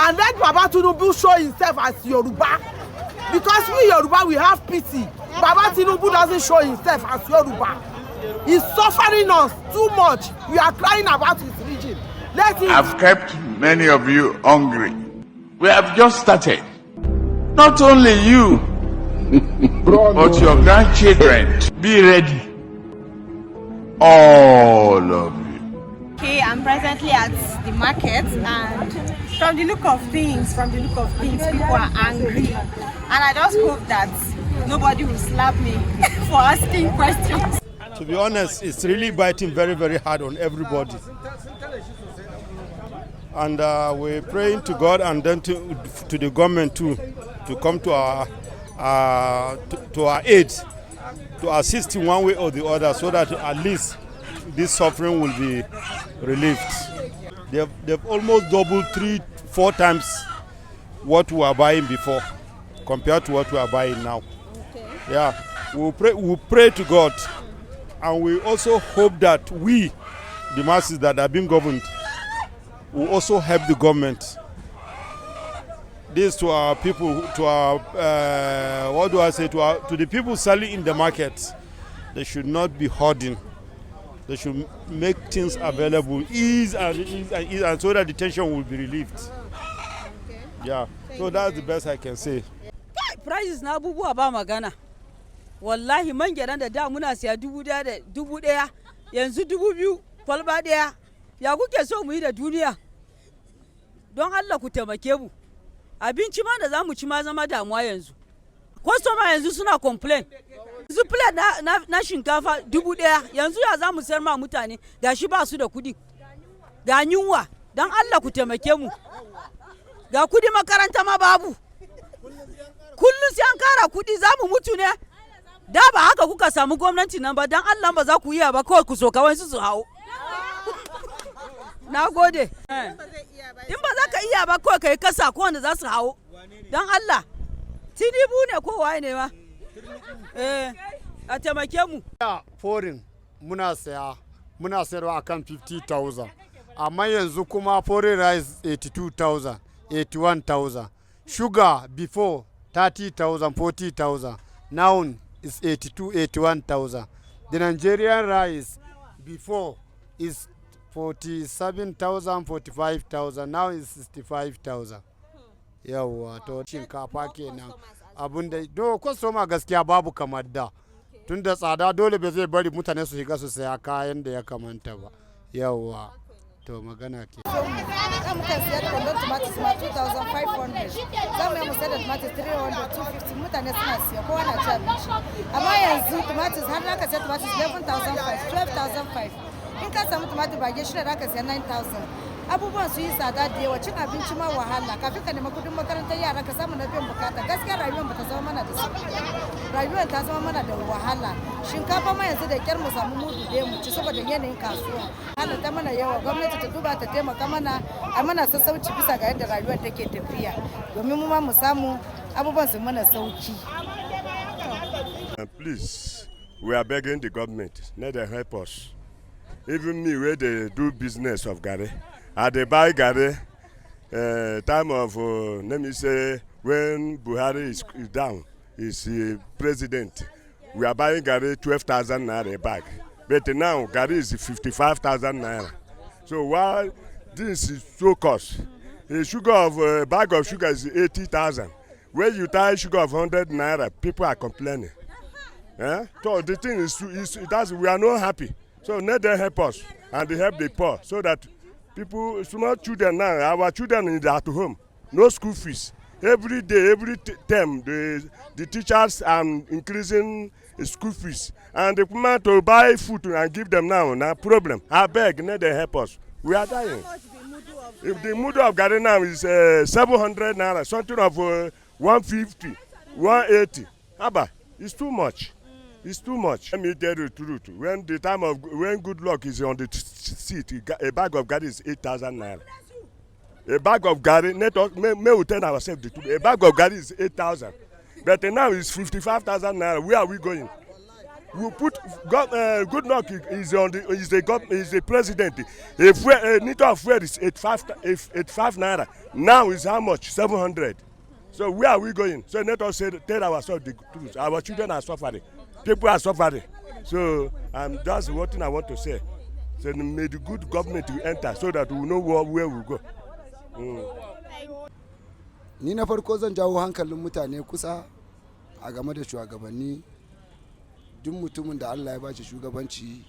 and let Baba Tinubu show himself as Yoruba, because we Yoruba we have pity. Baba Tinubu doesn't show himself as Yoruba. He's suffering us too much. We are crying about his region. Let him. I've kept many of you hungry. We have just started. Not only you, but your grandchildren. Be ready. All of you. Okay, I'm presently at the market, and from the look of things, people are angry. And I just hope that nobody will slap me for asking questions. To be honest, it's really biting very, very hard on everybody. And we're praying to God and then to the government too, to come to our aid, to assist in one way or the other, so that at least this suffering will be relieved. They've almost doubled 3-4 times what we were buying before, compared to what we are buying now. Okay. Yeah, we'll pray to God, and we also hope that we, the masses that are being governed, will also help the government. This to our people, to our to the people selling in the market. They should not be hoarding. They should make things available, ease, and so that the tension will be relieved. Okay. Yeah, so that's the best I can say. Prices na abubuwa ba magana. Wallahi man gyaran da muna siya 1,000 yanzu 2,000 kwalba daya. Ya kuke so mu yi da duniya? Don Allah ku taimake mu. Abinci ma da zamu ci ma zama damuwa yanzu. Customer yanzu suna complain. Yanzu plate na shinkafa 1,000 yanzu ya zamu sayar ma mutane gashi ba su da kudi. Ga yunwa, don Allah ku taimake mu. Ga kudi makaranta ma babu. Kullum sai an kara kudi zamu mutu ne. Da ba haka kuka samu gwamnati nan ba, don Allah ba za ku iya ba, kawai ku soka wani su hawo. Na gode. In ba za ka iya ba kawai kai kasa ko wanda za su hawo. Don Allah. Tinubu ne ko waye ne ma? A taimake mu. Foreign muna sayarwa akan 50,000. Amma yanzu kuma foreign rice 82,000, 81,000. Sugar before 30,000, 40,000. Now it's 82, 81,000. The Nigerian rice before is 47,000, 45,000. Now it's 65,000. Yawwa to shinkafa kenan. Abunda do kwastoma gaskiya babu kamar da. Tunda tsada dole bai zai bari mutane su shiga su saya kayan da ya kamanta ba. Yawwa to magana ke. Mukan sayar da kwandon tomatoes ma 2,500. Za mu yi sayar da tomatoes 300, 250. Mutane suna siya kowa na ci abinci. Amma yanzu tomatoes har na ka sayar tomatoes 11,500, 12,500. In ka samu tumatir bage shi da za ka siya 9,000. Abubuwan su yi tsada da yawa, cin abinci ma wahala, kafin ka nema kudin makarantar yara ka samu na biyan bukata. Gaskiya rayuwar bata zama mana da sauki. Rayuwar ta zama mana da wahala. Shinkafa ma yanzu da kyar mu samu mudu da mu ci saboda yanayin kasuwa. Hana ta mana yawa, gwamnati ta duba ta taimaka mana, a mana sassauci bisa ga yadda rayuwar take tafiya. Domin mu ma mu samu abubuwan su mana sauki. Please, we are begging the government, let them help us. Even me, where they do business of Gare, they buy Gare, time of, let me say, when Buhari is down, is president, we are buying Gare 12,000 naira a bag. But now, Gare is 55,000 naira. So while this is so cost, a bag of sugar is 80,000. When you tie sugar of 100 naira, people are complaining. So the thing is we are not happy. So let them help us and they help the poor so that people, small children now, our children are at home, no school fees. Every day, every term, the teachers are increasing school fees. And the woman to buy food and give them now problem. I beg, let them help us. We are dying. If the mood of Gare now is 700 naira, something of 150, 180, Abba, it's too much. It's too much. Let me tell you the truth. When good luck is on the seat, a bag of Gare is 8,000 naira. A bag of Gare, may we tell ourselves the truth. A bag of Gare is 8,000. But now it's 55,000 naira. Where are we going? We put good luck is the president. If liter of fuel is 85 naira, now is how much? 700. So where are we going? So let us tell ourselves the truth. Our children are suffering. People are suffering. So that's what thing I want to say. So may the good government to enter so that we know where we go. Ni na farko zan jawo hankalin mutane kusa a game da shugabanni. Duk mutumin da Allah ya bashi shugabanci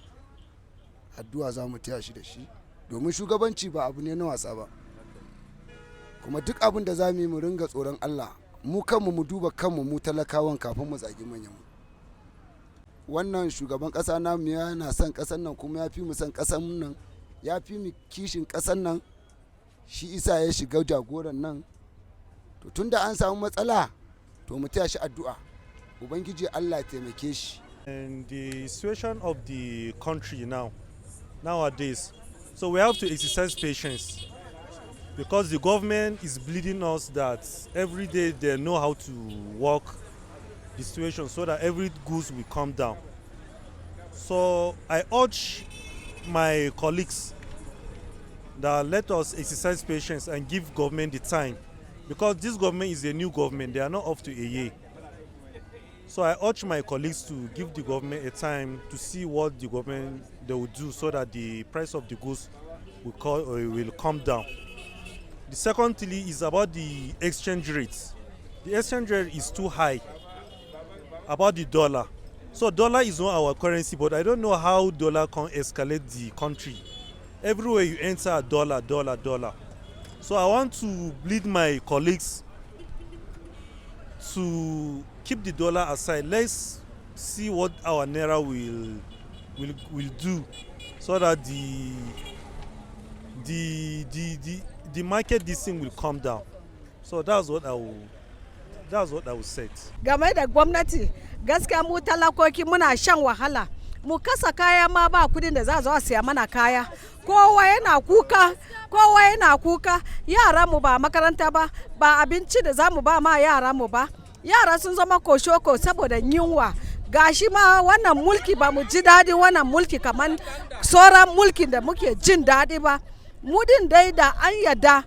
addu'a za mu taya shi da shi domin shugabanci ba abu ne na wasa ba, kuma duk abin da za mu yi mu ringa tsoron Allah, mu kanmu mu duba kanmu mu talakawan kafin mu zagi manyan mu. Wannan shugaban ƙasa namu yana son ƙasar nan kuma ya fi mu son ƙasar nan, ya fi mu kishin ƙasar nan, shi isa ya shiga jagoran nan. To tunda an samu matsala to mu taya shi addu'a, ubangiji Allah ya taimake shi. And the situation of the country nowadays, so we have to exercise patience because the government is bleeding us that every day they know how to work the situation so that every goods will come down. So I urge my colleagues that let us exercise patience and give government the time, because this government is a new government, they are not up to a year. So I urge my colleagues to give the government a time to see what the government they will do so that the price of the goods will come down. The second thing is about the exchange rate. The exchange rate is too high about the dollar. So dollar is not our currency, but I don't know how dollar can escalate the country. Everywhere you enter, dollar. So I want to plead my colleagues to keep the dollar aside. Let's see what our naira will do, so that the market this thing will come down. So that's what I will say. Game da gwamnati, gaskiya mu talakoki muna shan wahala. Mu kasa kaya ma ba kudin da za zo a siya mana kaya. Kowa yana kuka, yara mu ba makaranta ba abinci da za mu ba ma yara mu ba. Yara sun zama koshoko saboda yunwa. Gashi ma wannan mulki ba mu ji daɗi wannan mulki kaman sauran mulkin da muke jin daɗi ba. Mu din dai da an yadda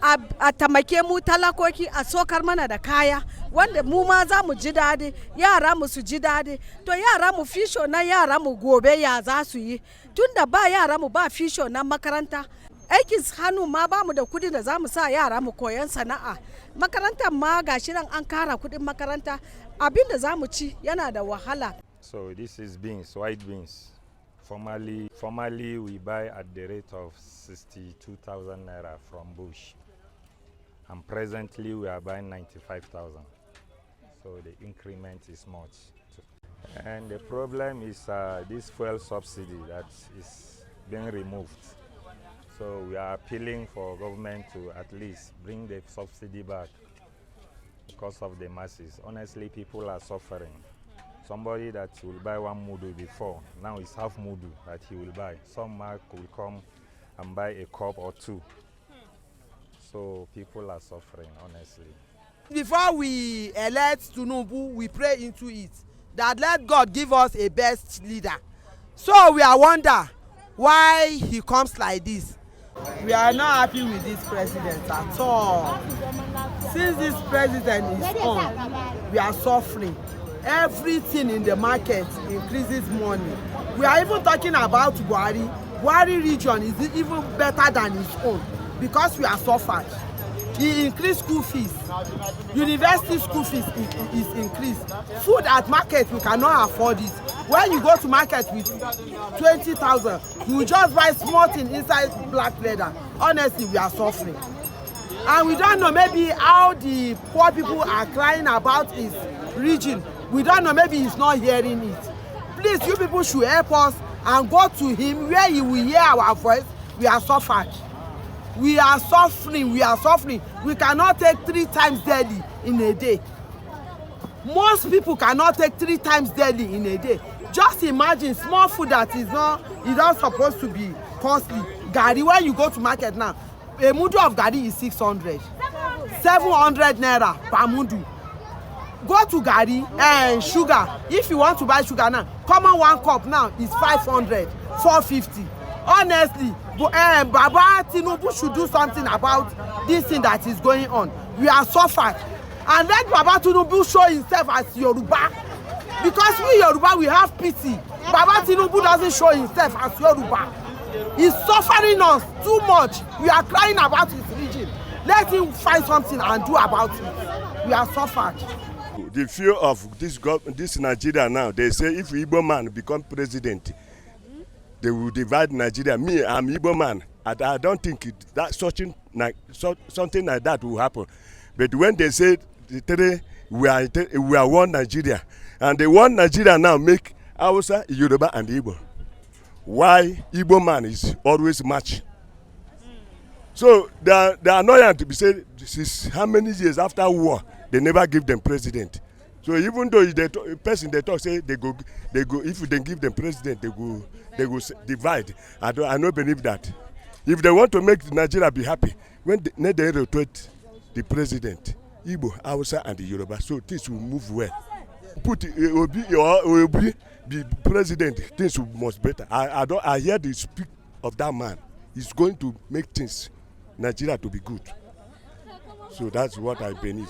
a tamake mu talakoki a sokar mana da kaya wanda mu ma za mu ji daɗi, yara mu su ji daɗi. To yara mu fisho na yara mu gobe ya za su yi, tunda ba yara mu ba fisho na makaranta. Aikin hannu ma ba mu da kudi da za mu sa yara mu koyan sana'a. Makarantar ma gashi nan an kara kudin makaranta, abin da za mu ci yana da wahala. So this is beans, white beans. Formerly we buy at the rate of 62,000 naira from bush, and presently we are buying 95,000. So the increment is much. And the problem is this fuel subsidy that is being removed. So we are appealing for government to at least bring the subsidy back because of the masses. Honestly, people are suffering. Somebody that will buy one mudu before, now it's half mudu that he will buy. Some mark will come and buy a cup or two. So people are suffering, honestly. Before we elect Tinubu, we pray into it that let God give us a best leader. So we are wonder why he comes like this. We are not happy with this president at all. Since this president is on, we are suffering. Everything in the market increases money. We are even talking about Buhari. Buhari region is even better than his own because we are suffering. He increased school fees. University school fees is increased. Food at market, we cannot afford it. When you go to market with 20,000, you just buy small thing inside black leather. Honestly, we are suffering. And we don't know maybe how the poor people are crying about his region. We don't know, maybe he's not hearing it. Please, you people should help us and go to him where he will hear our voice. We are suffering. We are suffering. We cannot take 3 times daily in a day. Most people cannot take 3 times daily in a day. Just imagine small food that is not supposed to be costly. Gari, when you go to market now, a mudu of gari is 600. 700 naira per mudu. go to garri and sugar. If you want to buy sugar now, common 1 cup now is 500, 450. Honestly, Baba Tinubu should do something about this thing that is going on. We are suffered. And let Baba Tinubu show himself as Yoruba. Because we Yoruba, we have pity. Baba Tinubu doesn't show himself as Yoruba. He's suffering us too much. We are crying about his region. Let him find something and do about it. We are suffered. The fear of this Nigeria now, they say if Igbo man become president, they will divide Nigeria. Me, I'm Igbo man. I don't think something like that will happen. But when they say we are one Nigeria, and they want Nigeria now make Hausa, Yoruba, and Igbo. Why Igbo man is always match? So the annoyance to be said, this is how many years after war they never give them president. So even though the person they talk say they go if they give them president they go divide. I don't believe that. If they want to make Nigeria be happy, when they rotate the president, Igbo, Hausa, and the Yoruba, so things will move well. Put Obi be president, things must better. I hear the speak of that man. He's going to make things Nigeria to be good. So that's what I believe.